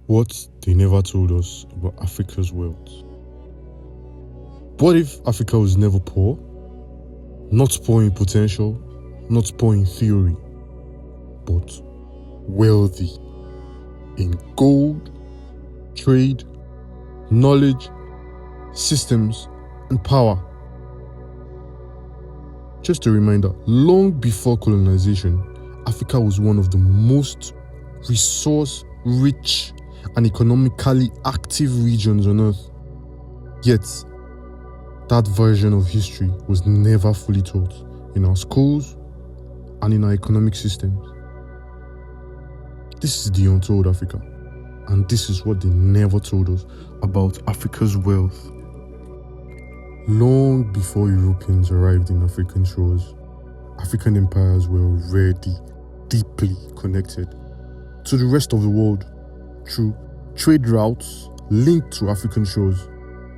What they never told us about Africa's wealth. What if Africa was never poor? Not poor in potential, not poor in theory, but wealthy in gold, trade, knowledge, systems, and power. Just a reminder, long before colonization, Africa was one of the most resource-rich and economically active regions on Earth. Yet, that version of history was never fully taught in our schools and in our economic systems. This is the Untold Africa, and this is what they never told us about Africa's wealth. Long before Europeans arrived in African shores, African empires were already deeply connected to the rest of the world through trade routes linked to African shores,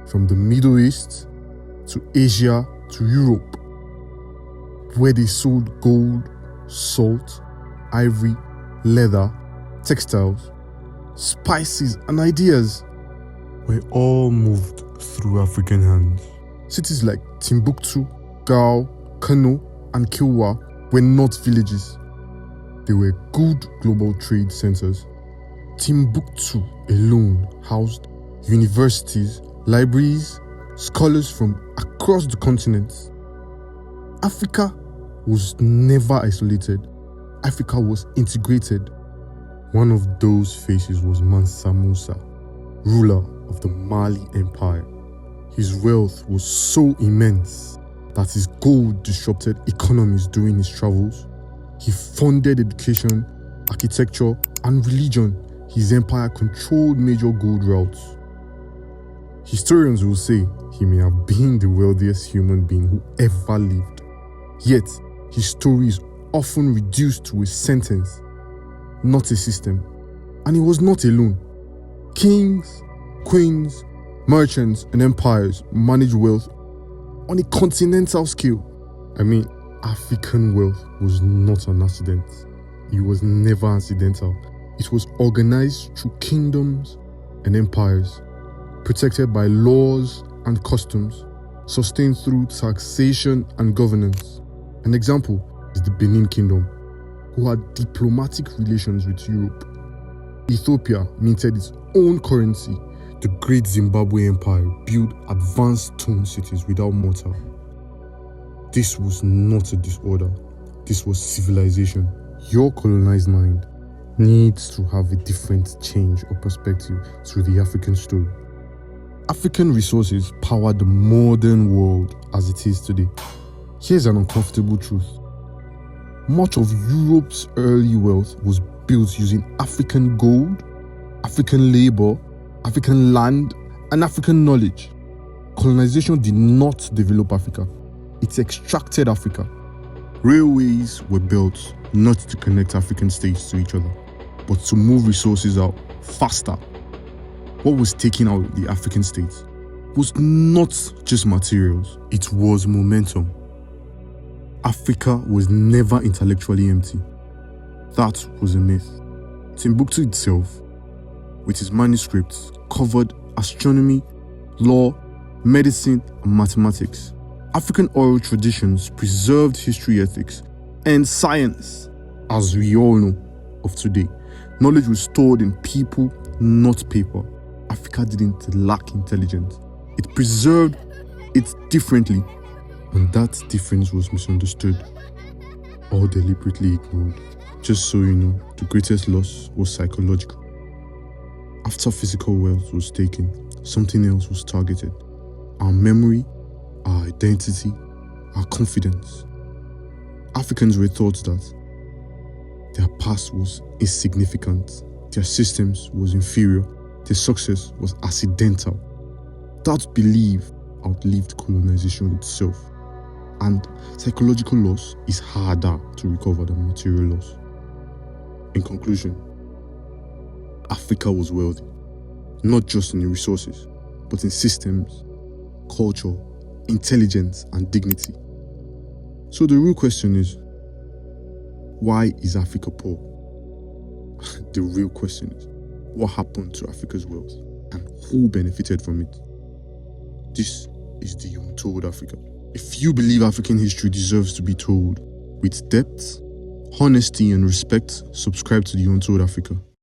from the Middle East to Asia to Europe, where they sold gold, salt, ivory, leather, textiles, spices, and ideas were all moved through African hands. Cities like Timbuktu, Gao, Kano, and Kilwa were not villages. They were good global trade centers. Timbuktu alone housed universities, libraries, scholars from across the continent. Africa was never isolated. Africa was integrated. One of those faces was Mansa Musa, ruler of the Mali Empire. His wealth was so immense that his gold disrupted economies during his travels. He funded education, architecture, and religion. His empire controlled major gold routes. Historians will say he may have been the wealthiest human being who ever lived. Yet, his story is often reduced to a sentence, not a system. And he was not alone. Kings, queens, merchants, and empires managed wealth on a continental scale. African wealth was not an accident. It was never accidental. It was organized through kingdoms and empires, protected by laws and customs, sustained through taxation and governance. An example is the Benin Kingdom, who had diplomatic relations with Europe. Ethiopia minted its own currency. The great Zimbabwe Empire built advanced stone cities without mortar. This was not a disorder. This was civilization. Your colonized mind needs to have a different change of perspective through the African story. African resources powered the modern world as it is today. Here's an uncomfortable truth. Much of Europe's early wealth was built using African gold, African labor, African land, and African knowledge. Colonization did not develop Africa. It extracted Africa. Railways were built not to connect African states to each other, but to move resources out faster. What was taken out of the African states was not just materials, it was momentum. Africa was never intellectually empty. That was a myth. Timbuktu itself, with its manuscripts, covered astronomy, law, medicine, and mathematics. African oral traditions preserved history, ethics, and science, as we all know of today. Knowledge was stored in people, not paper. Africa didn't lack intelligence. It preserved it differently, and that difference was misunderstood or deliberately ignored. Just so you know, the greatest loss was psychological. After physical wealth was taken, something else was targeted. Our memory, our identity, our confidence. Africans were taught that their past was insignificant, their systems was inferior, their success was accidental. That belief outlived colonization itself, and psychological loss is harder to recover than material loss. In conclusion, Africa was wealthy, not just in resources, but in systems, culture, intelligence, and dignity. So the real question is, why is Africa poor? The real question is, what happened to Africa's wealth, and who benefited from it. This is the Untold Africa. If you believe African history deserves to be told with depth, honesty, and respect, subscribe to the Untold Africa.